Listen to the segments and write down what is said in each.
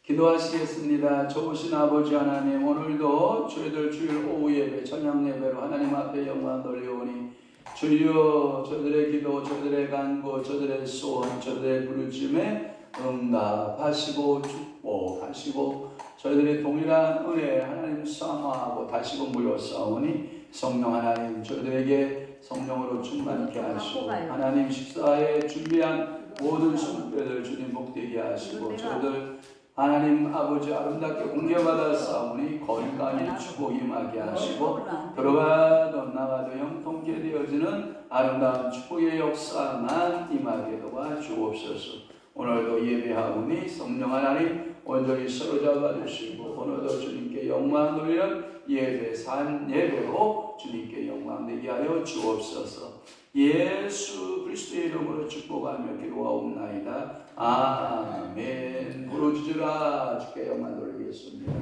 기도하시겠습니다. 좋으신 아버지 하나님, 오늘도 저희들 주일 오후 예배, 저녁 예배로 하나님 앞에 영광 돌려오니 주여 저들의 기도, 저들의 간구, 저들의 소원, 저들의 부르짖음에 응답하시고 축복하시고 저희들의 동일한 은혜 하나님 사모하고 다시금 모여싸우니 성령 하나님 저희들에게 성령으로 충만케 하시고 하나님 식사에 준비한 모든 성도들 주님 복되게 하시고 저희들 하나님 아버지 아름답게 옮겨받아 싸우니 거룩함이 축복 임하게 하시고 들어가도 나가도 형통케 되어지는 아름다운 축복의 역사만 임하게 도와주옵소서. 오늘도 예배하오니 성령 하나님 온전히 사로잡아 주시고 오늘도 주님께 영광 돌려 예배 산 예배로 주님께 영광 되게 하여 주옵소서. 예수 그리스도의 이름으로 축복하며 기도하옵나이다. 아멘. 부르짖으라 주께 영광 돌리겠습니다.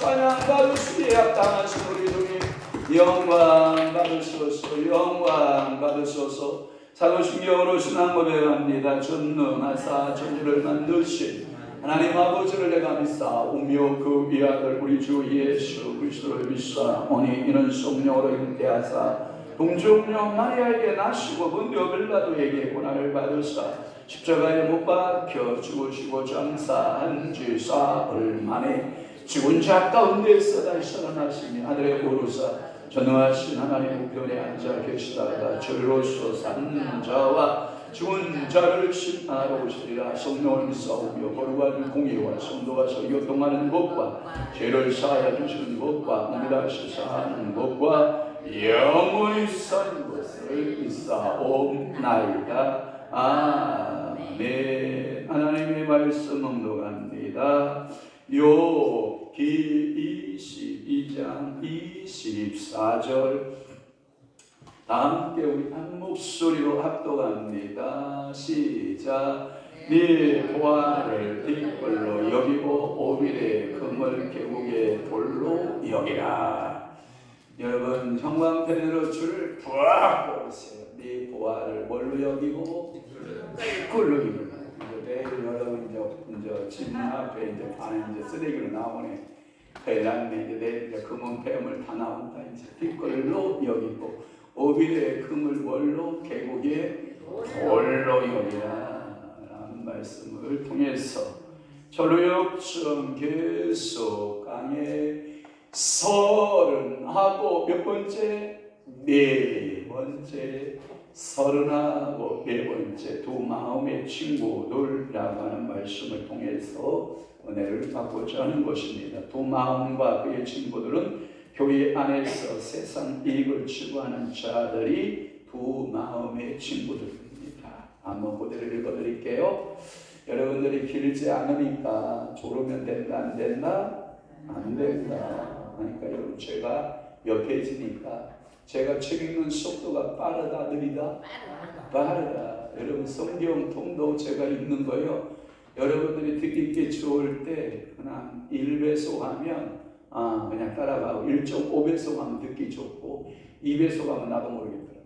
찬양 받으시기에 합당하신 우리 주님 영광 받으소서. 영광 받으소서. 사도신경으로 신앙 고백합니다. 전능하사 천지를 만드신 하나님 아버지를 내가 믿사오며 그 위아들 우리 주 예수 그리스도를 믿사오니 이는 성령으로 잉태하사 동정녀 마리아에게 나시고 본디오 빌라도에게 고난을 받으사 십자가에 못 박혀 죽으시고 장사한 지 사흘 만에 죽은 자 가운데서 다시 살아나시니 하늘에 오르사 전능하신 하나님 우편에 앉아 계시다가 저리로서 산 자와 죽은 자를 심판하러 오시리라. 성령을 믿사오며 거룩한 공의와 성도가 교통하는 것과 죄를 사하여 주시는 것과 몸이 다시 사하는 것과 영원히 사는 것을 믿사옵나이다. 아멘. 하나님의 말씀 응독합니다. 욥기 22장 24절 다 함께 우리 한 목소리로 합독합니다. 시작. 네 보화를 뒷걸로 여기고 오빌의 금을 계곡의 돌로 여기라. 여러분 형광펜으로 줄을 쫙 보세요. 네 보화를 뭘로 여기고 뒷걸로 여기라. 내일 여러분 이제 집 앞에 이제 반에 이제 쓰레기로 나오네. 큰일났네. 이제 내일 이제 금은 폐물 다 나온다. 이제 뒷걸로 여기고 오빌의 금을 뭘로 계곡의 돌로 여기라 라는 말씀을 통해서 절호역점 계속 강의 서른하고 몇 번째? 네 번째 서른하고 네 번째 두 마음의 친구들이라고 하는 말씀을 통해서 은혜를 받고자 하는 것입니다. 두 마음과 그의 친구들은 교회 안에서 세상 이익을 추구하는 자들이 두 마음의 친구들입니다. 한번 그대로 읽어드릴게요. 여러분들이 길지 않으니까 졸으면 된다 안 된다? 안 된다. 그러니까 여러분 제가 몇 페이지니까 제가 책 읽는 속도가 빠르다 느리다? 빠르다. 여러분 성경 통도 제가 읽는 거요. 여러분들이 듣기 좋을 때 그냥 1배속 하면 그냥 따라가고 1.5배속 하면 듣기 좋고 2배속 하면 나도 모르겠더라고요.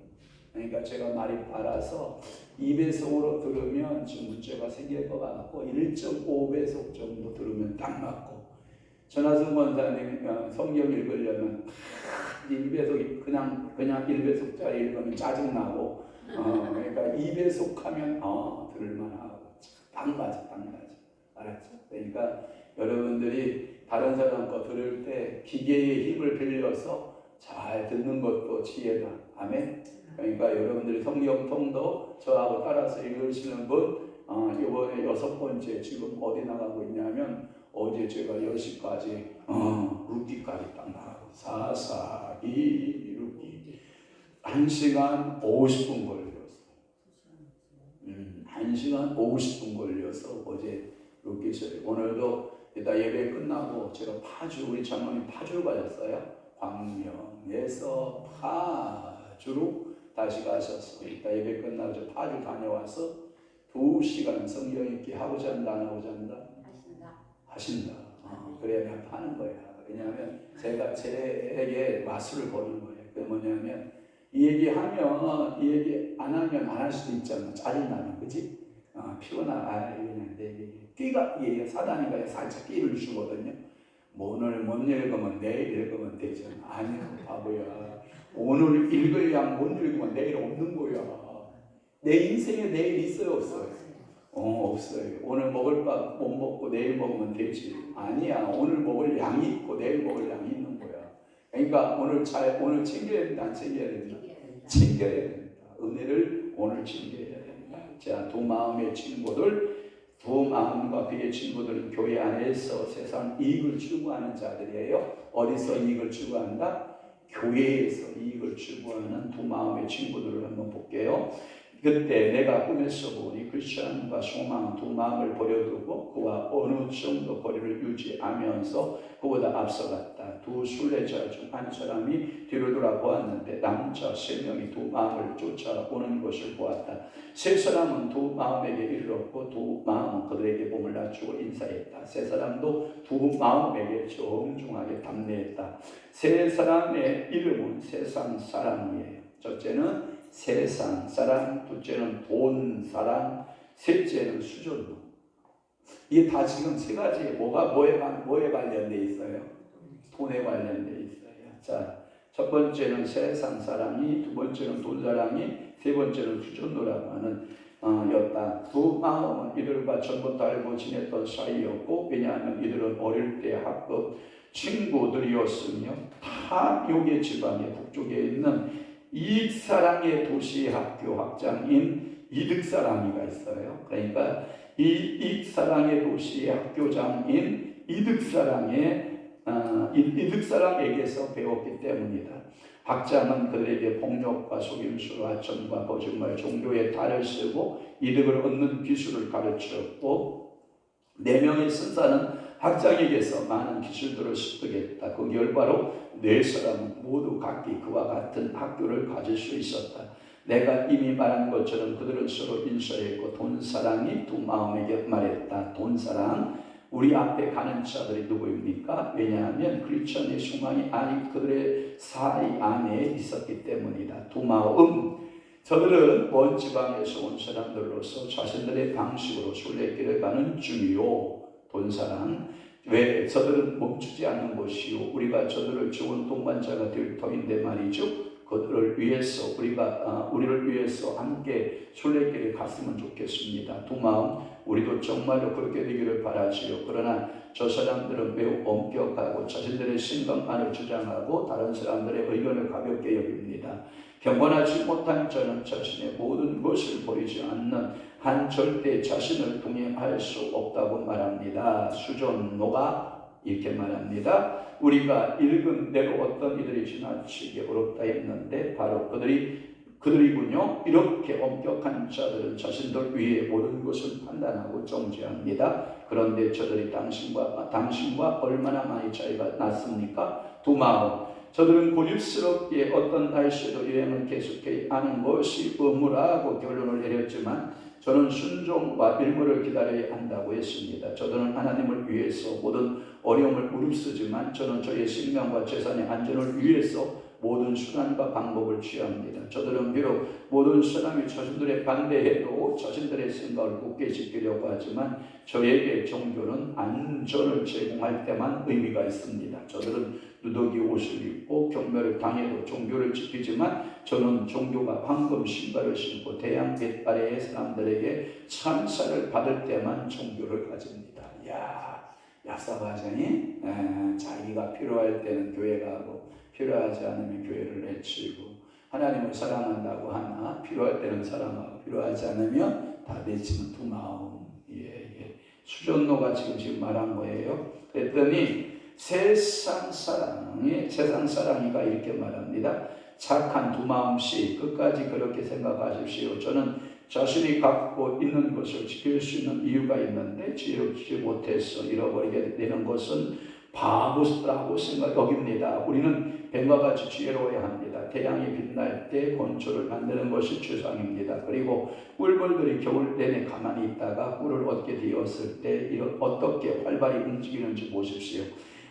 그러니까 제가 말이 빨라서 2배속으로 들으면 좀 문제가 생길 것 같고 1.5배속 정도 들으면 딱 맞고 전하승 권사님 성경 읽으려면 1배속 그냥 1배속짜리 읽으면 짜증나고 그러니까 2배속 하면 들을만하고 딱 맞아. 알았죠? 그러니까 여러분들이 다른 사람 거 들을 때 기계의 힘을 빌려서 잘 듣는 것도 지혜다. 아멘. 그러니까 여러분들이 성경 통도 저하고 따라서 읽으시는 분 이번에 6번째 지금 어디 나가고 있냐면 어제 제가 10시까지 루키까지 딱 나가고 사사기 루키 1시간 50분 걸렸어. 1시간 50분 걸려서 어제 루키셔요. 오늘도 이따 예배 끝나고 제가 파주 우리 장로님 파주로 가셨어요. 광명에서 파주로 다시 가셨어요. 이따 예배 끝나고 저 파주 다녀와서 2시간 성경 읽기 하고자 한다 안 하고자 한다? 하신다. 그래야 내가 파는 거야. 왜냐하면 제가 제에게 마술을 거는 거예요. 그게 뭐냐면 이 얘기 하면 이 얘기 안 하면 안 할 수도 있잖아. 짜증나면 그치? 피곤하다. 그냥 내 얘기. 끼가 사단이가 살짝 끼를 주거든요. 오늘 못 읽으면 내일 읽으면 되잖아. 아니야 바보야. 오늘 읽어야 못 읽으면 내일 없는 거야. 내 인생에 내일 있어요 없어요? 없어요. 오늘 먹을 밥 못 먹고 내일 먹으면 되지. 아니야. 오늘 먹을 양이 있고 내일 먹을 양이 있는 거야. 그러니까 오늘 챙겨야 된다 안 챙겨야 된다? 챙겨야 된다. 은혜를 오늘 챙겨야 된다. 자, 두 마음의 친구들 두 마음과 그의 친구들은 교회 안에서 세상 이익을 추구하는 자들이에요. 어디서 이익을 추구한다? 교회에서 이익을 추구하는 두 마음의 친구들을 한번 볼게요. 그때 내가 꿈에서 보니 크리스천과 소망 두 마음을 버려두고 그와 어느 정도 거리를 유지하면서 그보다 앞서갔다. 두 순례자 중 한 사람이 뒤로 돌아보았는데 남자 3명이 두 마음을 쫓아오는 것을 보았다. 세 사람은 두 마음에게 이르렀고 두 마음은 그들에게 몸을 낮추고 인사했다. 세 사람도 두 마음에게 정중하게 답례했다. 세 사람의 이름은 세상 사람이에요. 첫째는 세상 사람, 둘째는 돈 사람, 셋째는 수존노. 이게 다 지금 세 가지에 뭐에 관련돼 있어요? 돈에 관련돼 있어요. 자, 첫 번째는 세상 사람이, 두 번째는 돈 사람이, 세 번째는 수존노라고 하는 였다. 두 마음은 이들과 전부터 알고 지냈던 사이였고, 왜냐하면 이들은 어릴 때 학급 친구들이었으며 다 요괴 지방의 북쪽에 있는 이익사랑의 도시 학교 학장인 이득사랑이가 있어요. 그러니까 이 이익사랑의 도시 학교장인 이득사랑에게서 배웠기 때문이다. 학장은 그들에게 폭력과 속임수, 하청과 거짓말, 종교의 탈을 쓰고 이득을 얻는 기술을 가르쳤고 4명의 선사는 학장에게서 많은 기술들을 습득했다. 그 결과로 4사람은 모두 각기 그와 같은 학교를 가질 수 있었다. 내가 이미 말한 것처럼 그들은 서로 인사했고 돈사랑이 두 마음에게 말했다. 돈사랑, 우리 앞에 가는 자들이 누구입니까? 왜냐하면 크리스천의 소망이 아직 그들의 사이 안에 있었기 때문이다. 두 마음, 저들은 먼 지방에서 온 사람들로서 자신들의 방식으로 순례길을 가는 중이요. 돈사랑, 왜 저들은 멈추지 않는 것이요 우리가 저들을 좋은 동반자가 될 터인데 말이죠. 그들을 위해서 우리를 위해서 함께 순례길에 갔으면 좋겠습니다. 두 마음, 우리도 정말로 그렇게 되기를 바라지요. 그러나 저 사람들은 매우 엄격하고 자신들의 생각만을 주장하고 다른 사람들의 의견을 가볍게 여깁니다. 경건하지 못한 자는 자신의 모든 것을 버리지 않는 한 절대 자신을 동행할 수 없다고 말합니다. 수존노가 이렇게 말합니다. 우리가 읽은 대로 어떤 이들이 지나치게 어렵다 했는데 바로 그들이군요. 이렇게 엄격한 자들은 자신들 위에 모든 것을 판단하고 정죄합니다. 그런데 저들이 당신과 얼마나 많이 차이가 났습니까? 두 마음, 저들은 고집스럽게 어떤 날씨에도 여행을 계속해 하는 것이 의무라고 결론을 내렸지만 저는 순종과 일부를 기다려야 한다고 했습니다. 저들은 하나님을 위해서 모든 어려움을 무릅쓰지만 저는 저의 생명과 재산의 안전을 위해서 모든 수단과 방법을 취합니다. 저들은 비록 모든 사람이 자신들의 반대해도 자신들의 생각을 굳게 지키려고 하지만 저에게 종교는 안전을 제공할 때만 의미가 있습니다. 저들은 누더기 옷을 입고 경멸을 당해도 종교를 지키지만 저는 종교가 황금 신발을 신고 태양빛 아래의 사람들에게 찬사를 받을 때만 종교를 가집니다. 약사과장이 자기가 필요할 때는 교회 가고 필요하지 않으면 교회를 내치고 하나님을 사랑한다고 하나 필요할 때는 사랑하고 필요하지 않으면 다 내치는 두 마음. 수존노가 지금 말한 거예요. 그랬더니 세상 사랑이가 이렇게 말합니다. 착한 두 마음씩 끝까지 그렇게 생각하십시오. 저는 자신이 갖고 있는 것을 지킬 수 있는 이유가 있는데 지키지 못해서 잃어버리게 되는 것은 바보라고 여깁니다. 우리는 뱀과 같이 지혜로워야 합니다. 태양이 빛날 때 곤초를 만드는 것이 최상입니다. 그리고 꿀벌들이 겨울 내내 가만히 있다가 꿀을 얻게 되었을 때 어떻게 활발히 움직이는지 보십시오.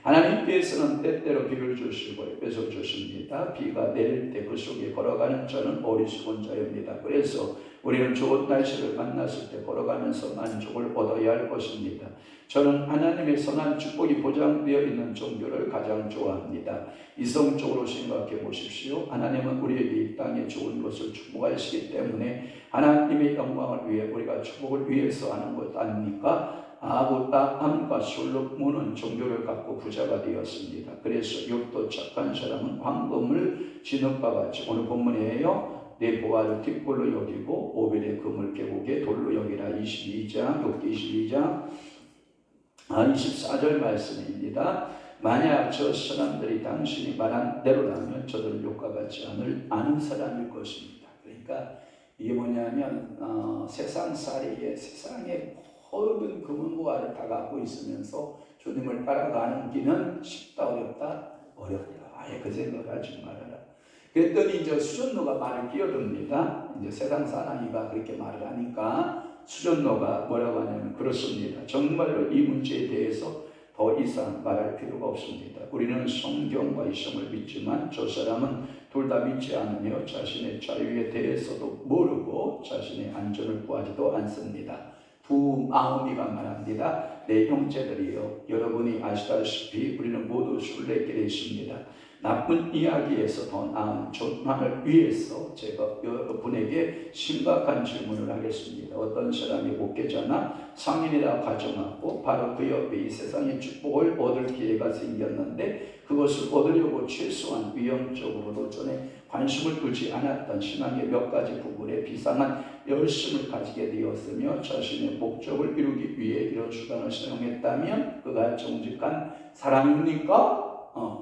하나님께서는 때때로 비를 주시고 뺏어 주십니다. 비가 내릴 때 그 속에 걸어가는 자는 어리석은 자입니다. 그래서 우리는 좋은 날씨를 만났을 때 걸어가면서 만족을 얻어야 할 것입니다. 저는 하나님의 선한 축복이 보장되어 있는 종교를 가장 좋아합니다. 이성적으로 생각해 보십시오. 하나님은 우리에게 이 땅에 좋은 것을 축복하시기 때문에 하나님의 영광을 위해 우리가 축복을 위해서 하는 것 아닙니까? 아브라함과 솔로몬은 종교를 갖고 부자가 되었습니다. 그래서 욥도 착한 사람은 황금을 진흙과 같이 오늘 본문이에요. 내 보화를 뒷골로 여기고 오벨의 금을 계곡에 돌로 여기라. 22장 욥기 22장 24절 말씀입니다. 만약 저 사람들이 당신이 말한 대로라면 저들은 욥과 같지 아는 사람일 것입니다. 그러니까 이게 뭐냐면 세상살이에 세상의 모든 금은보화를 다 갖고 있으면서 주님을 따라가는 길은 쉽다 어렵다? 어렵다. 아예 그 생각을 하지 말아라. 그랬더니 이제 수전노가 말을 끼어듭니다. 이제 세상 사나이가 그렇게 말을 하니까 수전노가 뭐라고 하냐면 그렇습니다. 정말로 이 문제에 대해서 더 이상 말할 필요가 없습니다. 우리는 성경과 이성을 믿지만 저 사람은 둘 다 믿지 않으며 자신의 자유에 대해서도 모르고 자신의 안전을 구하지도 않습니다. 두 마음이가 말합니다. 내 형제들이여, 여러분이 아시다시피 우리는 모두 순례길에 있습니다. 나쁜 이야기에서 더 나은 전환을 위해서 제가 여러분에게 심각한 질문을 하겠습니다. 어떤 사람이 목회자나 상인이라 가정하고 바로 그 옆에 이 세상의 축복을 얻을 기회가 생겼는데 그것을 얻으려고 최소한 위험적으로도 전에 관심을 두지 않았던 신앙의 몇 가지 부분에 비상한 열심을 가지게 되었으며 자신의 목적을 이루기 위해 이런 수단을 사용했다면 그가 정직한 사람입니까?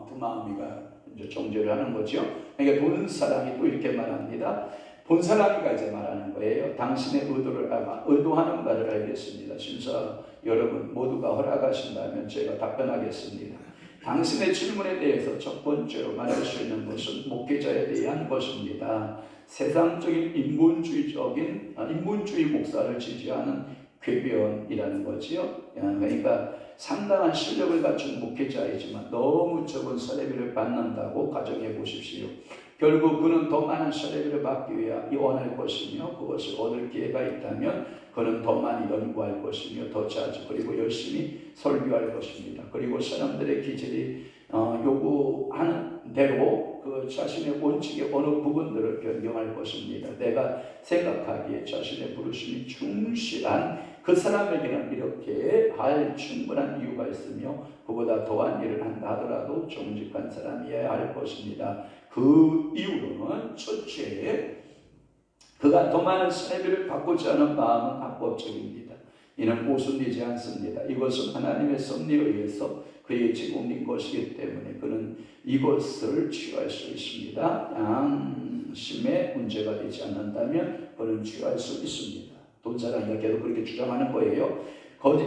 두 마음이가 이제 정죄를 하는 거죠. 그러니까 본 사람이 또 이렇게 말합니다. 본 사람이가 이제 말하는 거예요. 당신의 의도를 의도하는 바를 알겠습니다. 심사 여러분 모두가 허락하신다면 제가 답변하겠습니다. 당신의 질문에 대해서 첫 번째로 말할 수 있는 것은 목회자에 대한 것입니다. 세상적인 인본주의 목사를 지지하는 궤변이라는 거지요. 그러니까 상당한 실력을 갖춘 목회자이지만 너무 적은 사례비를 받는다고 가정해 보십시오. 결국 그는 더 많은 사례비를 받기 위해 원할 것이며 그것을 얻을 기회가 있다면 그는 더 많이 연구할 것이며 더 자주 그리고 열심히 설교할 것입니다. 그리고 사람들의 기질이 요구하는 대로 그 자신의 원칙의 어느 부분들을 변경할 것입니다. 내가 생각하기에 자신의 부르심이 충실한 그 사람에게는 이렇게 할 충분한 이유가 있으며 그보다 더한 일을 한다 하더라도 정직한 사람이어야 할 것입니다. 그 이유로는 첫째, 그가 더 많은 사례비를 받고자 하는 마음은 합법적입니다. 이는 모순되지 않습니다. 이것은 하나님의 섭리에 의해서 그에게 제공된 것이기 때문에 그는 이것을 취할 수 있습니다. 양심에 문제가 되지 않는다면 그는 취할 수 있습니다. 돈사랑이가 계속 그렇게 주장하는 거예요.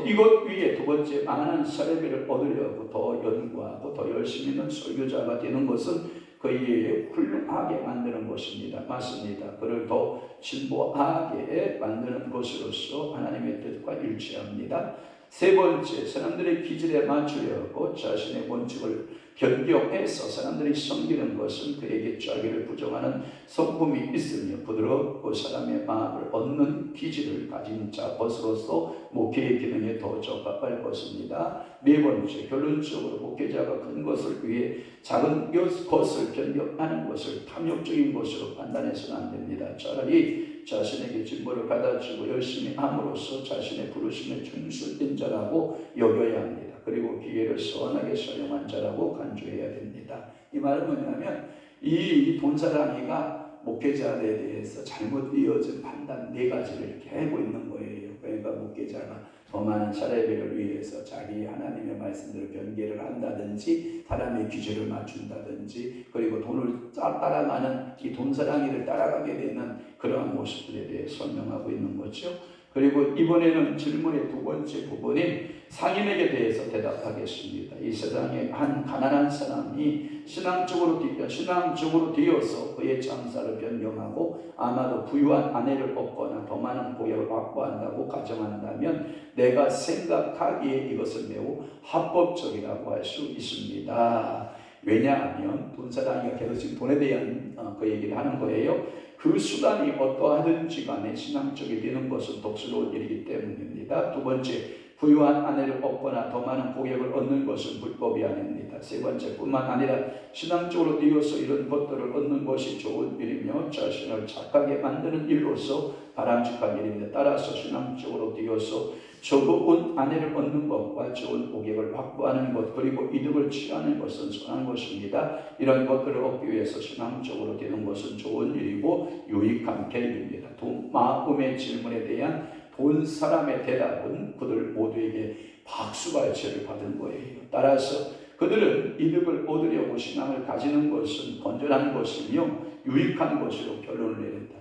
이것 위에 두 번째, 많은 사례비를 얻으려고 더 연구하고 더 열심히 있는 설교자가 되는 것은 그에게 훌륭하게 만드는 것입니다. 맞습니다. 그를 더 진보하게 만드는 것으로서 하나님의 뜻과 일치합니다. 세 번째, 사람들의 기질에 맞추려고 자신의 원칙을 변경해서 사람들이 섬기는 것은 그에게 자기를 부정하는 성품이 있으며 부드럽고 사람의 마음을 얻는 기질을 가진 것으로서 목회의 기능에 더 적합할 것입니다. 네 번째, 결론적으로 목회자가 큰 것을 위해 작은 것을 변경하는 것을 탐욕적인 것으로 판단해서는 안 됩니다. 차라리 자신에게 진보를 받아주고 열심히 함으로써 자신의 부르심에 충실된 자라고 여겨야 합니다. 그리고 기회를 선하게 사용한 자라고 간주해야 됩니다. 이 말은 뭐냐면 이 돈사랑이가 목회자에 대해서 잘못 이어진 판단 네 가지를 이렇게 하고 있는 거예요. 그러니까 목회자가 더 많은 사례비를 위해서 자기 하나님의 말씀대로 변개를 한다든지 사람의 기준을 맞춘다든지 그리고 돈을 따라가는 이 돈사랑이를 따라가게 되는 그러한 모습들에 대해 설명하고 있는 거죠. 그리고 이번에는 질문의 두 번째 부분인 상인에게 대해서 대답하겠습니다. 이 세상에 한 가난한 사람이 신앙적으로 되어서 그의 장사를 변경하고 아마도 부유한 아내를 얻거나 더 많은 고객을 확보한다고 가정한다면 내가 생각하기에 이것은 매우 합법적이라고 할 수 있습니다. 왜냐하면 돈사랑이가 계속 지금 돈에 대한 그 얘기를 하는 거예요. 그 수단이 어떠하든지 간에 신앙적이 되는 것은 독스러운 일이기 때문입니다. 두 번째, 부유한 아내를 얻거나 더 많은 고객을 얻는 것은 불법이 아닙니다. 세 번째, 뿐만 아니라 신앙적으로 되어서 이런 것들을 얻는 것이 좋은 일이며 자신을 착하게 만드는 일로서 바람직한 일입니다. 따라서 신앙적으로 되어서 좋은 아내를 얻는 것과 좋은 고객을 확보하는 것 그리고 이득을 취하는 것은 선한 것입니다. 이런 것들을 얻기 위해서 신앙적으로 되는 것은 좋은 일이고 유익한 계획입니다. 마음의 질문에 대한 본 사람의 대답은 그들 모두에게 박수갈채를 받은 거예요. 따라서 그들은 이득을 얻으려고 신앙을 가지는 것은 건전한 것이며 유익한 것으로 결론을 내렸다.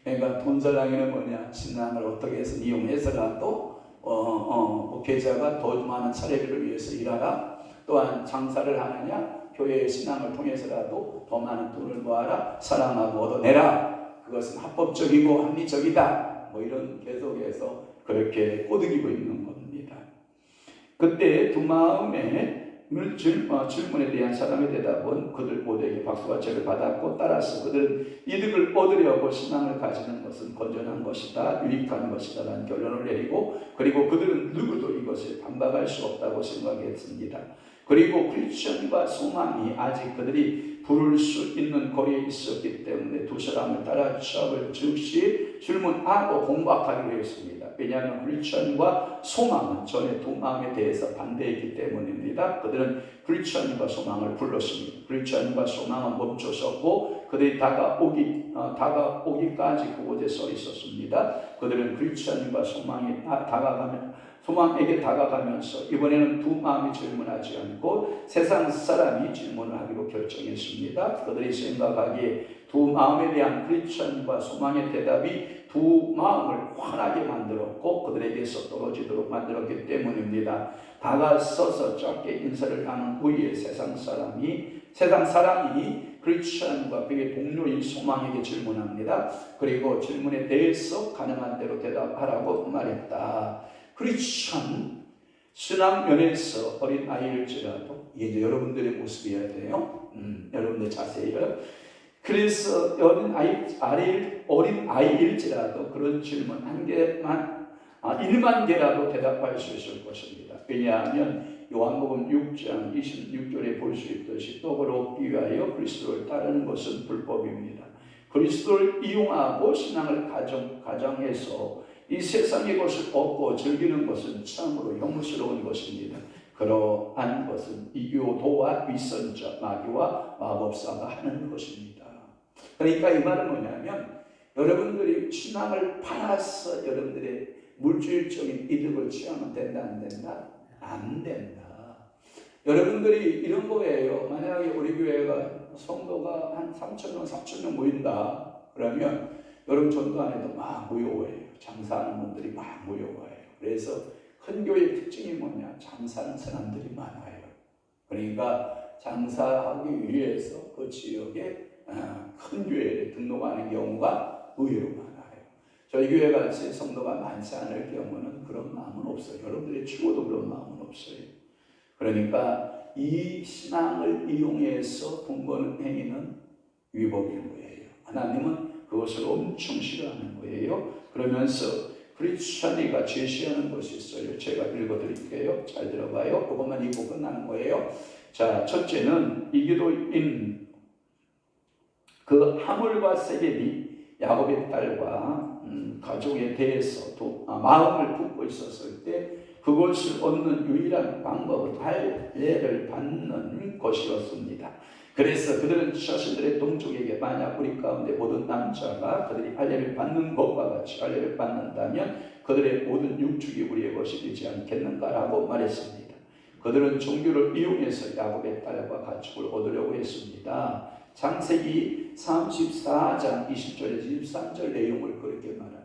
그러니까 돈자랑이는 뭐냐? 신앙을 어떻게 해서 이용해서라도 목회자가 더 많은 사례비를 위해서 일하라. 또한 장사를 하느냐? 교회의 신앙을 통해서라도 더 많은 돈을 모아라. 사랑하고 얻어내라. 그것은 합법적이고 합리적이다. 뭐 이런 계속해서 그렇게 꼬드기고 있는 겁니다. 그때 두 마음의 질문에 대한 사람의 대답은 그들 모두에게 박수와 제를 받았고 따라서 그들은 이득을 얻으려고 신앙을 가지는 것은 건전한 것이다, 유익한 것이다 라는 결론을 내리고, 그리고 그들은 누구도 이것을 반박할 수 없다고 생각했습니다. 그리고 크리스천과 소망이 아직 그들이 부를 수 있는 거리에 있었기 때문에 두 사람을 따라 취업을 즉시 질문하고 공박하기로 했습니다. 왜냐하면 크리스천과 소망은 전에 두 마음에 대해서 반대했기 때문입니다. 그들은 크리스천과 소망을 불렀습니다. 크리스천과 소망은 멈춰섰고 그들이 다가오기까지 그곳에 서 있었습니다. 그들은 크리스천과 소망에게 다가가면서 이번에는 두 마음이 질문하지 않고 세상 사람이 질문을 하기로 결정했습니다. 그들이 생각하기에 두 마음에 대한 크리스천과 소망의 대답이 두 마음을 환하게 만들었고 그들에게서 떨어지도록 만들었기 때문입니다. 다가서서 짧게 인사를 하는 후에 세상 사람이 크리스천과 그의 동료인 소망에게 질문합니다. 그리고 질문에 대해서 가능한 대로 대답하라고 말했다. 크리스천 신앙 면에서 어린 아이일지라도 이게 여러분들의 모습이어야 돼요. 여러분들 자세예요. 그래서 어린 아이일지라도 그런 질문 한 개만 1만 개라도 대답할 수 있을 것입니다. 왜냐하면 요한복음 6장 26절에 볼 수 있듯이 떡을 얻기 위하여 그리스도를 따르는 것은 불법입니다. 그리스도를 이용하고 신앙을 가정해서 이 세상의 것을 얻고 즐기는 것은 참으로 혐오스러운 것입니다. 그러한 것은 이교도와 위선자, 마귀와 마법사가 하는 것입니다. 그러니까 이 말은 뭐냐면 여러분들이 신앙을 팔아서 여러분들의 물질적인 이득을 취하면 된다 안 된다? 안 된다. 여러분들이 이런 거예요. 만약에 우리 교회가 성도가 한 3,000명, 4,000명 모인다. 그러면 여러분 전도안에도 막 모여와요. 장사하는 분들이 막 모여와요. 그래서 큰 교회의 특징이 뭐냐? 장사하는 사람들이 많아요. 그러니까 장사하기 위해서 그 지역에 큰 교회에 등록하는 경우가 의외로 많아요. 저희 교회 같이 성도가 많지 않을 경우는 그런 마음은 없어요. 여러분들이 치고도 그런 마음은 없어요. 그러니까 이 신앙을 이용해서 돈 버는 행위는 위법인 거예요. 하나님은 그것을 엄청 싫어하는 거예요. 그러면서 크리스천이가 제시하는 것이 있어요. 제가 읽어드릴게요. 잘 들어봐요. 그것만 읽고 끝나는 거예요. 자, 첫째는 이기도인 그 하물과 세겜이 야곱의 딸과 가족에 대해서 마음을 품고 있었을 때 그것을 얻는 유일한 방법은 할례를 받는 것이었습니다. 그래서 그들은 자신들의 동족에게 만약 우리 가운데 모든 남자가 그들이 할례를 받는 것과 같이 할례를 받는다면 그들의 모든 육축이 우리의 것이 되지 않겠는가라고 말했습니다. 그들은 종교를 이용해서 야곱의 딸과 가축을 얻으려고 했습니다. 창세기 34장 20절에서 23절 내용을 그렇게 말하는 거예요.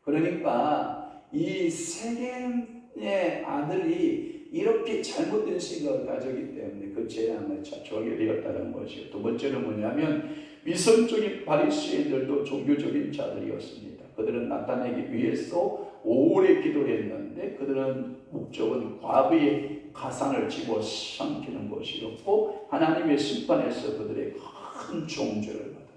그러니까 이 세겜의 아들이 이렇게 잘못된 생각을 가졌기 때문에 그 재앙을 자초하게 되었다는 것이요. 두 번째는 뭐냐면 위선적인 바리새인들도 종교적인 자들이었습니다. 그들은 나타내기 위해서 오래 기도했는데 그들은 목적은 과부의 가상을 집어삼키는 것이었고 하나님의 심판에서 그들의 큰 종죄를 받았다.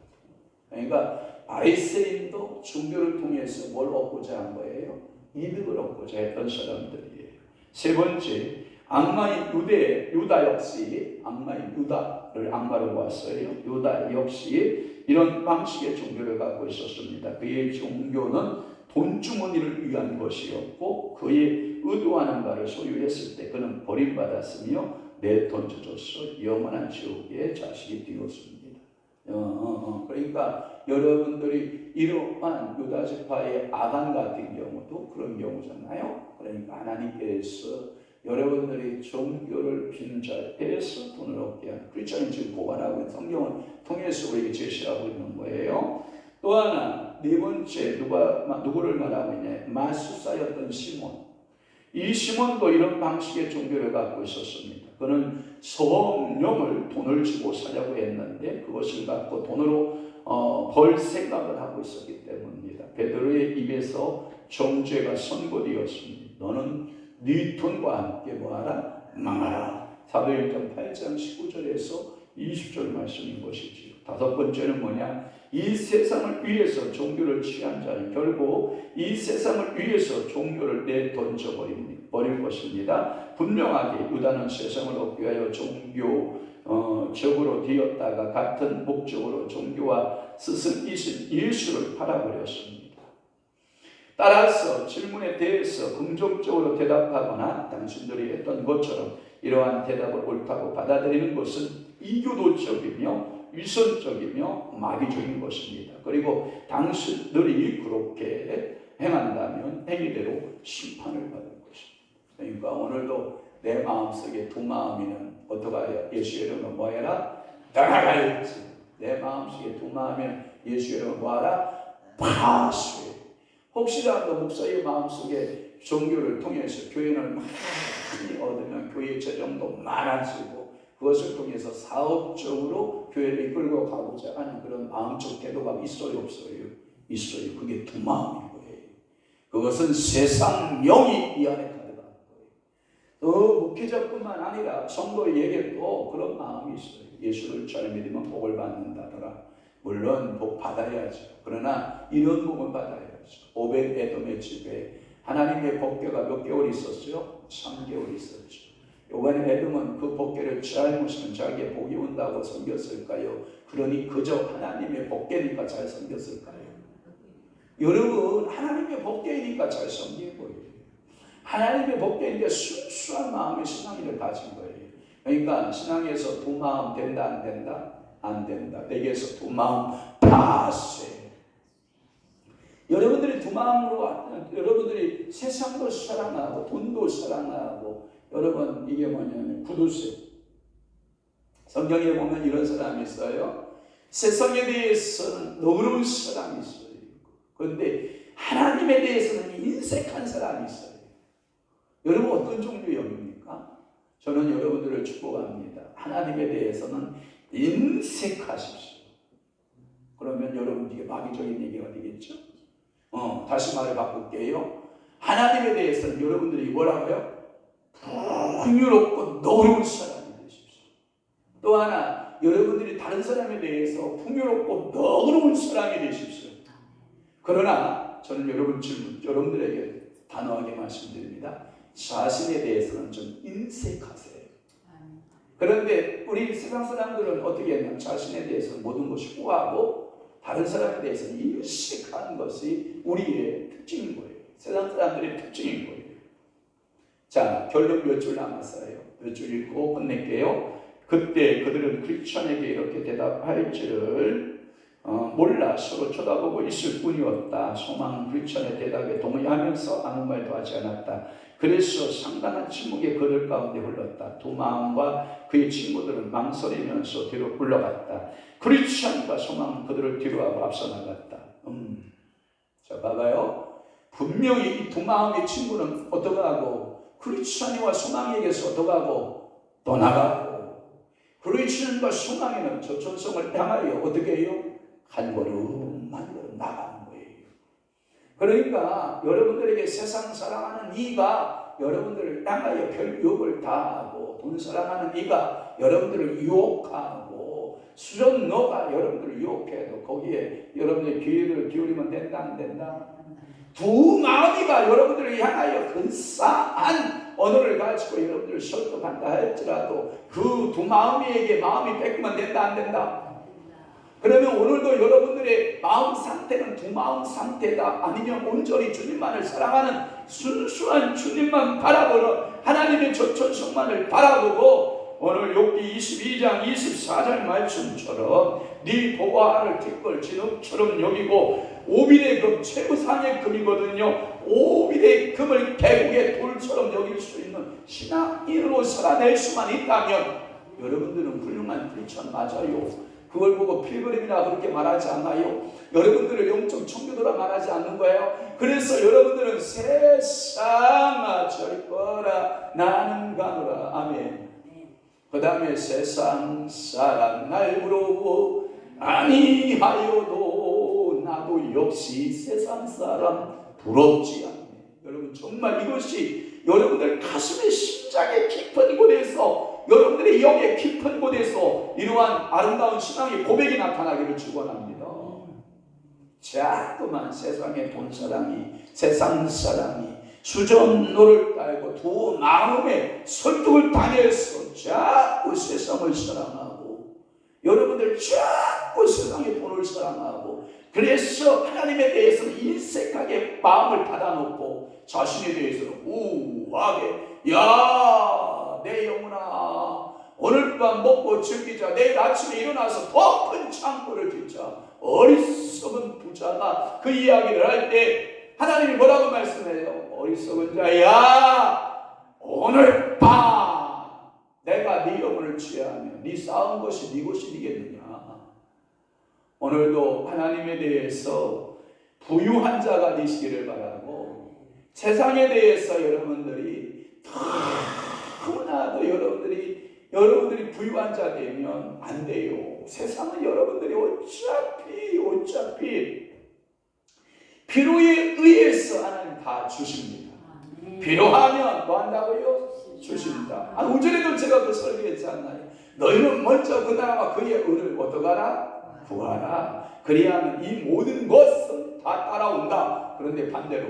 그러니까 바리새인도 종교를 통해서 뭘 얻고자 한 거예요? 이득을 얻고자 했던 사람들이에요. 세 번째, 악마인 유다 역시 악마인 유다를 악마로 보았어요. 유다 역시 이런 방식의 종교를 갖고 있었습니다. 그의 종교는 돈주머니를 위한 것이었고 그의 의도하는 바를 소유했을 때 그는 버림받았으며 내 던져져서 영원한 지옥에 자식이 되었습니다. 그러니까 여러분들이 이러한 유다 지파의 아간 같은 경우도 그런 경우잖아요. 그러니까 하나님께서 여러분들이 종교를 빈자해서 돈을 얻게 하는 크리스천이 지금 고발하고 성경을 통해서 우리에게 제시하고 있는 거예요. 또 하나 네 번째 누구를 말하고 있냐? 마술사였던 시몬. 이 시몬도 이런 방식의 종교를 갖고 있었습니다. 그는 성령을 돈을 주고 사려고 했는데 그것을 갖고 돈으로 벌 생각을 하고 있었기 때문입니다. 베드로의 입에서 정죄가 선고되었습니다. 너는 네 돈과 함께 뭐하라? 망하라. 사도행전 8장 19절에서 20절 말씀인 것이지요. 다섯 번째는 뭐냐? 이 세상을 위해서 종교를 취한 자는 결국 이 세상을 위해서 종교를 내던져 버릴 것입니다. 분명하게 유다는 세상을 얻기 위하여 종교적으로 되었다가 같은 목적으로 종교와 스승이신 예수를 팔아버렸습니다. 따라서 질문에 대해서 긍정적으로 대답하거나 당신들이 했던 것처럼 이러한 대답을 옳다고 받아들이는 것은 이교도적이며 위선적이며 마귀적인 것입니다. 그리고 당신들이 그렇게 행한다면 행위대로 심판을 받을 것입니다. 그러니까 오늘도 내 마음속에 두 마음이는 어떡하여? 예수의 이름으로 뭐해라? 떠나가야지. 내 마음속에 두 마음이는 예수의 이름으로 뭐하라? 파수해. 혹시라도 목사의 마음속에 종교를 통해서 교인을 많이 얻으면 교회 재정도 많아지고 그것을 통해서 사업적으로 교회를 이끌고 가고자 하는 그런 마음적 태도가 있어요, 없어요? 있어요. 그게 두 마음인 거예요. 그것은 세상 영이 이 안에 가득한 거예요. 목회자뿐만 아니라 성도에게도 그런 마음이 있어요. 예수를 잘 믿으면 복을 받는다더라. 물론 복 받아야죠. 그러나 이런 복은 받아야죠. 오벳 에돔의 집에 하나님의 복궤가 몇 개월 있었어요? 3개월 있었죠. 요번에 에돔은 그 복궤를 잘못하면 자기의 복이 온다고 섬겼을까요? 그러니 그저 하나님의 복궤니까 잘 섬겼을까요? 여러분, 하나님의 복궤이니까 잘 섬긴 거예요. 하나님의 복궤인데 순수한 마음의 신앙인을 가진 거예요. 그러니까 신앙에서 두 마음 된다 안 된다? 안 된다. 내게서 두 마음 파세. 여러분들이 두 마음으로 여러분들이 세상도 사랑하고 돈도 사랑하고 여러분 이게 뭐냐면 구두쇠. 성경에 보면 이런 사람이 있어요. 세상에 대해서는 너그러운 사람이 있어요. 그런데 하나님에 대해서는 인색한 사람이 있어요. 여러분 어떤 종류의 영입니까? 저는 여러분들을 축복합니다. 하나님에 대해서는 인색하십시오. 그러면 여러분 이게 마귀적인 얘기가 되겠죠? 다시 말을 바꿀게요. 하나님에 대해서는 여러분들이 뭐라고요? 풍요롭고 너그러운 사람이 되십시오. 또 하나 여러분들이 다른 사람에 대해서 풍요롭고 너그러운 사람이 되십시오. 그러나 저는 여러분들에게 단호하게 말씀드립니다. 자신에 대해서는 좀 인색하세요. 그런데 우리 세상 사람들은 어떻게 했냐면 자신에 대해서 모든 것이 후하고 다른 사람에 대해서는 인식하는 것이 우리의 특징인 거예요. 세상 사람들의 특징인 거예요. 자, 결론 몇 줄 남았어요. 몇 줄 읽고 끝낼게요. 그때 그들은 크리스천에게 이렇게 대답할 줄을 몰라 서로 쳐다보고 있을 뿐이었다. 소망은 크리스천의 대답에 동의하면서 아무 말도 하지 않았다. 그래서 상당한 침묵의 그들 가운데 흘렀다. 두 마음과 그의 친구들은 망설이면서 뒤로 물러갔다. 크리스천과 소망은 그들을 뒤로하고 앞서 나갔다. 자, 봐봐요. 분명히 이 두 마음의 친구는 어떻게 하고 크리스천과 소망에게서 어떻게 하고 떠나가고 크리스천과 소망에는 저천성을 향하여 어떻게 해요? 한 걸음 한 걸음 나가는 거예요. 그러니까 여러분들에게 세상 사랑하는 이가 여러분들을 향하여 별 유혹을 다하고 돈 사랑하는 이가 여러분들을 유혹하고 수전너가 여러분들을 유혹해도 거기에 여러분들의 귀를 기울이면 된다 안 된다? 두 마음이가 여러분들을 향하여 근사한 언어를 가지고 여러분들을 설득한다 할지라도 그 두 마음에게 마음이 뺏기면 된다 안 된다? 그러면 오늘도 여러분들의 마음 상태는 두 마음 상태다. 아니면 온전히 주님만을 사랑하는 순수한 주님만 바라보는 하나님의 저천성만을 바라보고 오늘 욥기 22장 24절 말씀처럼 네 보화를 티끌 진흙처럼 여기고 오빌의 금 최고상의 금이거든요. 오빌의 금을 계곡의 돌처럼 여길 수 있는 신앙인으로 살아낼 수만 있다면 여러분들은 훌륭한 크리스천 맞아요. 그걸 보고 필그림이라 그렇게 말하지 않나요? 여러분들을 영적 청교도라 말하지 않는 거예요. 그래서 여러분들은 세상 저리거라 나는 가노라. 아멘. 그 다음에 세상 사람 날 부러워 아니하여도 나도 역시 세상 사람 부럽지 않네. 여러분 정말 이것이 여러분들 가슴의 심장의 깊은 곳에서 여러분들의 영의 깊은 곳에서 이러한 아름다운 신앙의 고백이 나타나기를 축원합니다. 자꾸만 세상의 돈사랑이 세상 사랑이 수전노를 따르고 두 마음의 설득을 당해서 자꾸 세상을 사랑하고 여러분들 자꾸 세상의 돈을 사랑하고 그래서 하나님에 대해서는 인색하게 마음을 닫아놓고 자신에 대해서는 우아하게 야 내 영혼아 오늘 밤 먹고 즐기자 내일 아침에 일어나서 더 큰 창고를 짓자. 어리석은 부자가 그 이야기를 할 때 하나님이 뭐라고 말씀해요? 어리석은 자야 오늘 밤 내가 네 영혼을 취하며 네 쌓은 것이 네 것이 되겠느냐. 오늘도 하나님에 대해서 부유한 자가 되시기를 바라고 세상에 대해서 여러분들이 너무나도 여러분들이 부유한 자 되면 안 돼요. 세상은 여러분들이 어차피 필요에 의해서 하나님 다 주십니다. 필요하면 뭐 한다고요? 주십니다. 오전에도 제가 그 설교했지 않나요? 너희는 먼저 그 나라와 그의 의를 어떡하라? 구하라. 그리하면 이 모든 것은 다 따라온다. 그런데 반대로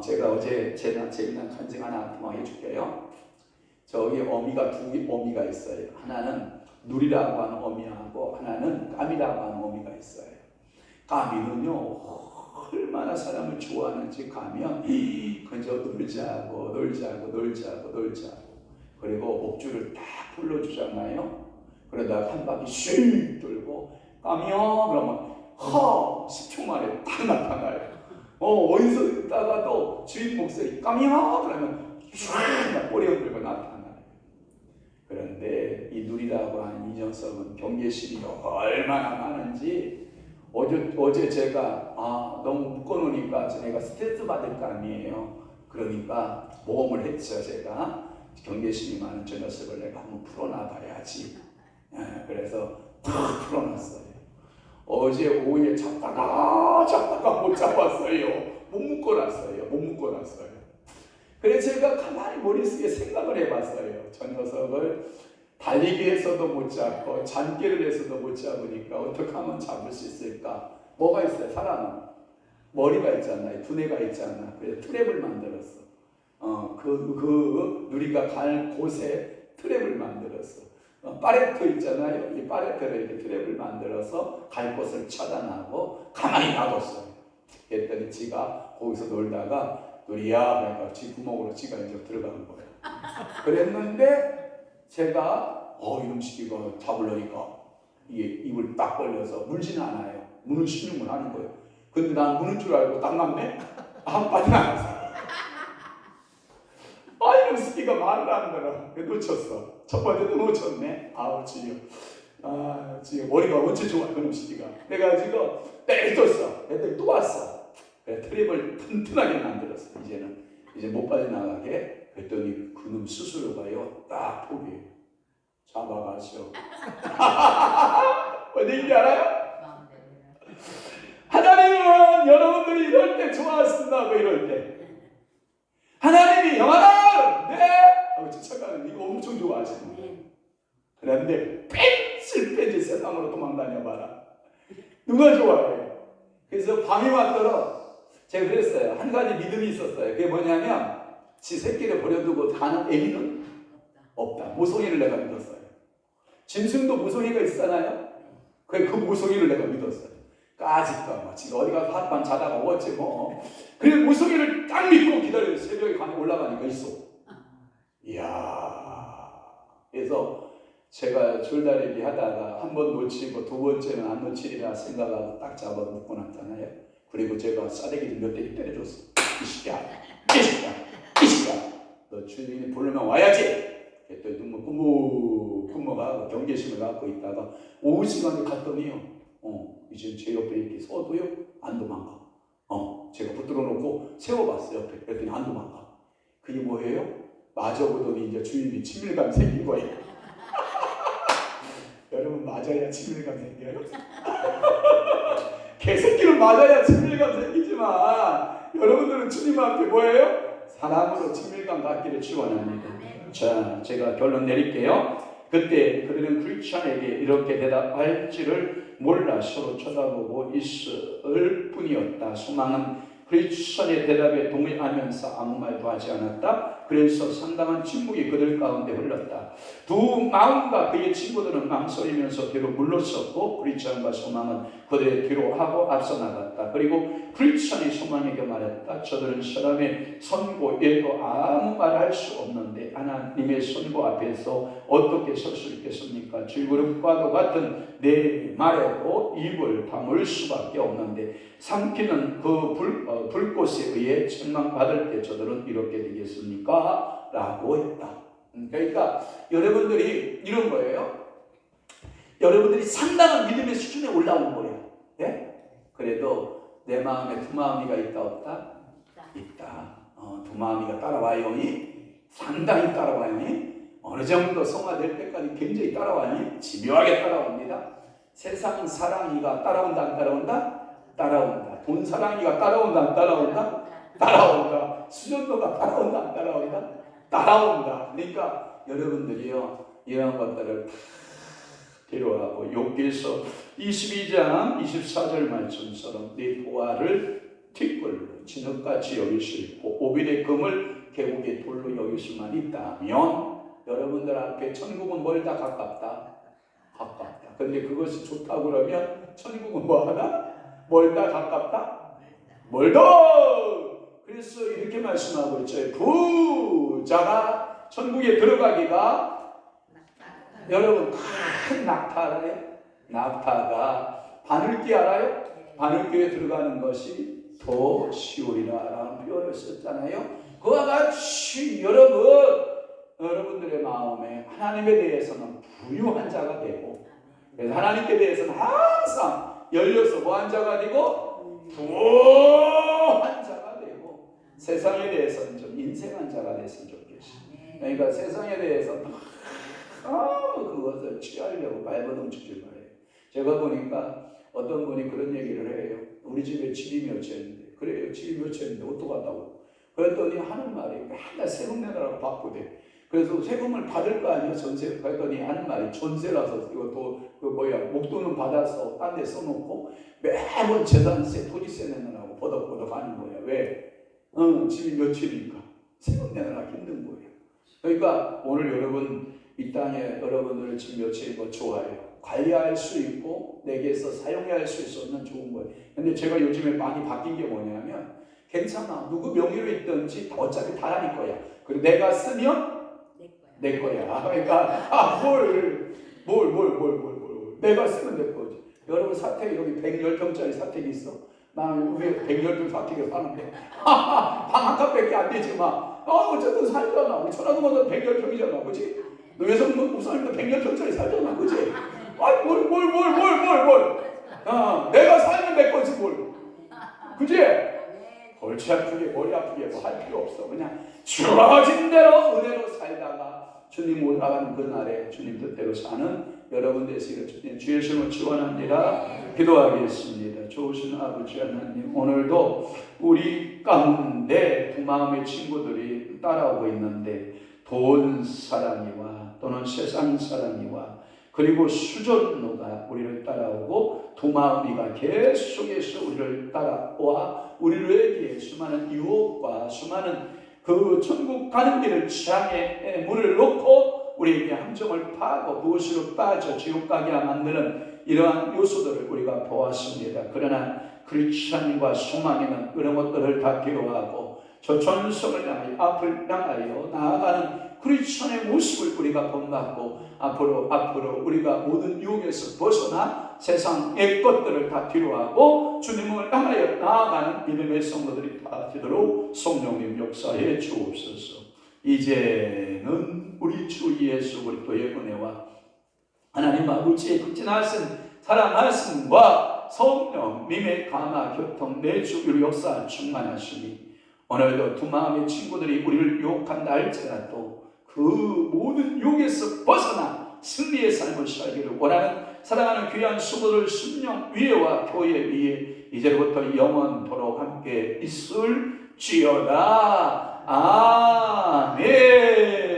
제가 어제 재미난 간증 하나 통화해 줄게요. 저기 어미가 두 어미가 있어요. 하나는 누리라고 하는 어미하고 하나는 까미라고 하는 어미가 있어요. 까미는요 얼마나 사람을 좋아하는지 가면 그저 놀자고 그리고 옥주를 딱 불러주잖아요. 그러다가 한 바퀴 슉 돌고 까미요 그러면 10초 만에 딱 나타나요. 어디서 있다가도 주인 목소리 까미요 그러면 슉 꼬리 흔들고 나타나요. 그런데 이 누리라고 하는 이 녀석은 경계심이 얼마나 많은지 어제 제가 너무 묶어놓으니까 제가 스트레스 받을 거 아니에요. 그러니까 모험을 했죠. 제가 경계심이 많은 저 녀석을 내가 한번 풀어놔봐야지. 그래서 다 풀어놨어요. 어제 오후에 잡다가 못 잡았어요. 못 묶어놨어요. 그래서 제가 가만히 머릿속에 생각을 해봤어요. 저 녀석을 달리기에서도 못 잡고 잔기를 해서도 못 잡으니까 어떻게 하면 잡을 수 있을까? 뭐가 있어요? 사람은 머리가 있잖아요. 두뇌가 있잖아. 그래서 트랩을 만들었어. 그 누리가 갈 곳에 트랩을 만들었어. 파레토 있잖아요. 이 파레토를 이렇게 트랩을 만들어서 갈 곳을 차단하고 가만히 놔뒀어요. 그랬더니 지가 거기서 놀다가 누리야 그러니까 지 구멍으로 지가 이제 들어간 거예요. 그랬는데 제가 이놈 시키가 잡으려니까 이게 입을 딱 벌려서 물지는 않아요. 무는 쉬는 건 아닌 거예요. 근데 난 무는 줄 알고 딱 맞네? 안 빠져나갔어. 이놈 시키가 말을 안 들어. 놓쳤어. 첫 번째도 놓쳤네. 지금 머리가 어째 좋아 그놈 시키가. 그래가지고 때렸어. 그랬더니 또 왔어. 트랩을 튼튼하게 만들었어. 이제 못 빠져나가게. 그랬더니 그놈 스스로가요 딱 포기해요. 잡아가시오. 뭔 얘기인지 알아요? 하나님은 여러분들이 이럴 때 좋아하신다고. 이럴 때 하나님이 영하다 네 잠깐 이거 엄청 좋아하시는 거예요. 그런데 뺀질 세상으로 도망다녀봐라. 누가 좋아해요? 그래서 밤이 왔더라. 제가 그랬어요. 한 가지 믿음이 있었어요. 그게 뭐냐면 지 새끼를 버려두고 가는 애기는 없다. 모성이를 내가 믿었어요. 짐승도 모성이가 있잖아요. 그 모성이를 내가 믿었어요. 까짓까 지가 어디 가서 하룻밤 자다가 어째 뭐. 그래 모성이를 딱 믿고 기다려요. 새벽에 올라가니까 있어. 이야. 그래서 제가 줄다리기 하다가 한 번 놓치고 두 번째는 안 놓치리라 생각하고 딱 잡아 묶고 놨잖아요. 그리고 제가 싸대기를 몇 대를 때려줬어. 이 새끼야. 너 주인이 부르면 와야지. 그랬더니 눈 감고 무 근무가 경계심을 갖고 있다가 오후 시간에 갔더니요, 이제 제 옆에 이렇게 서도요 안 도망가. 제가 붙들어 놓고 세워봤어요 옆에. 그랬더니 안 도망가. 그게 뭐예요? 맞아보더니 이제 주인이 친밀감 생긴 거예요. 여러분 맞아야 친밀감 생겨요? 개새끼를 맞아야 친밀감 생기지만 여러분들은 주님 앞에 뭐예요? 사랑으로 친밀감 갖기를 축원합니다. 자, 제가 결론 내릴게요. 그때 그들은 크리스천에게 이렇게 대답할지를 몰라 서로 쳐다보고 있을 뿐이었다. 소망은 크리스천의 대답에 동의하면서 아무 말도 하지 않았다. 그래서 상당한 침묵이 그들 가운데 흘렀다. 두 마음과 그의 친구들은 망설이면서 뒤로 물러섰고 크리스천과 소망은 그들의 뒤로 하고 앞서 나갔다. 그리고 크리스천이 소망에게 말했다. 저들은 사람의 선고에도 아무 말 할 수 없는데 하나님의 선고 앞에서 어떻게 설 수 있겠습니까? 질그릇과도 같은 내 말에도 입을 다물 수밖에 없는데 삼키는 그 불꽃에 의해 책망받을 때 저들은 이렇게 되겠습니까? 라고 했다. 그러니까 여러분들이 이런 거예요. 여러분들이 상당한 믿음의 수준에 올라온 거예요. 예? 그래도 내 마음에 두 마음이가 있다 없다? 있다. 두 마음이가 따라와요. 상당히 따라와요. 어느 정도 성화될 때까지 굉장히 따라와요. 집요하게 따라옵니다. 세상 사랑이가 따라온다 안 따라온다? 따라온다. 돈 사랑이가 따라온다 안 따라온다? 따라온다. 수련도가 따라온다 안 따라온다? 따라온다. 그러니까 여러분들이요 이런 것들을 데려가고 욥기서 22장 24절 말씀처럼 네 보화를 뒷걸로 진흙같이 여길 수 있고 오빌의 금을 계곡의 돌로 여길 수만 있다면 여러분들 앞에 천국은 멀다 가깝다? 가깝다. 근데 그것이 좋다고 그러면 천국은 뭐하다? 멀다 가깝다? 멀다. 그래서 이렇게 말씀하고 있죠. 부자가 천국에 들어가기가 여러분 큰 낙타 알아요? 낙타가 바늘귀 알아요? 바늘귀에 들어가는 것이 더 쉬우리라라는 표현을 썼잖아요. 그와 같이 여러분들의 마음에 하나님에 대해서는 부유한 자가 되고 그래서 하나님께 대해서는 항상 열려서 뭐한 자가 되고 부유한 자가 되고 세상에 대해서는 좀 인색한 자가 됐으면 좋겠어요. 그러니까 세상에 대해서 그것을 취하려고 발버둥치지 말아요. 제가 보니까 어떤 분이 그런 얘기를 해요. 우리 집에 집이 몇 채인데 그래요. 집이 몇 채인데 어떡하다고. 그랬더니 하는 말이 맨날 세금 내느라고 바쁘대. 그래서 세금을 받을 거 아니야 전세. 그랬더니 하는 말이 전세라서 이것도 목돈은 받아서 딴 데 써놓고 매번 재산세 토지세 내느라고 버덕버덕 하는 거야. 왜? 집이 몇 채니까 세금 내느라 힘든 거예요. 그러니까 오늘 여러분 이 땅에 여러분들 집 몇 채인 거 좋아요. 관리할 수 있고 내게서 사용할 수 있으면 좋은 거예요. 근데 제가 요즘에 많이 바뀐 게 뭐냐면 괜찮아. 누구 명의로 있든지 어차피 다 네 거야. 그리고 내가 쓰면 내 거야. 그러니까 내가 쓰면 내 거지. 여러분 사택 여기 110평짜리 사택이 있어. 나는 위에 110평 사택에 사는데 방 한 칸밖에 안 되지만 어쨌든 살잖아. 우리 천안동은 110평이잖아. 그치? 노예성 목사님도 110평짜리 살잖아. 그치? 아니 뭘 내가 살면 내 거지 뭘. 그치? 골치 아프게 머리 아프게 뭐 할 필요 없어. 그냥 주어진 대로 은혜로 살다가 주님 올라가는 그날에 주님 뜻대로 사는 여러분 되시기를 주의 이름으로 축원합니다. 기도하겠습니다. 좋으신 아버지 하나님, 오늘도 우리 가운데 두 마음의 친구들이 따라오고 있는데 돈 사랑이와 또는 세상 사랑이와 그리고 수전노가 우리를 따라오고 두 마음이가 계속해서 우리를 따라와 우리에게 수많은 유혹과 수많은 그 천국 가는 길을 창에 물을 놓고 우리에게 함정을 파고 그것으로 빠져 지옥 가게 만드는 이러한 요소들을 우리가 보았습니다. 그러나 크리스천과 소망에는 그런 것들을 다 필요하고 저 전성을 향하여 앞을 향하여 나아가는 크리스천의 모습을 우리가 본받고 앞으로 우리가 모든 유혹에서 벗어나 세상의 것들을 다 뒤로하고 주님을 향하여 나아가는 믿음의 성도들이 다 되도록 성령님 역사해 주옵소서. 이제는 우리 주 예수 그리스도의 은혜와 하나님 아버지의 극진하신 사랑 말씀과 성령 님의 감화 교통 내주 우리 역사 충만하시니 오늘도 두 마음의 친구들이 우리를 유혹한다 할지라도 그 모든 유혹에서 벗어나 승리의 삶을 살기를 원하는 사랑하는 귀한 수고들 순영 위에와 교회 위에 이제부터 영원토록 함께 있을지어다. 아멘.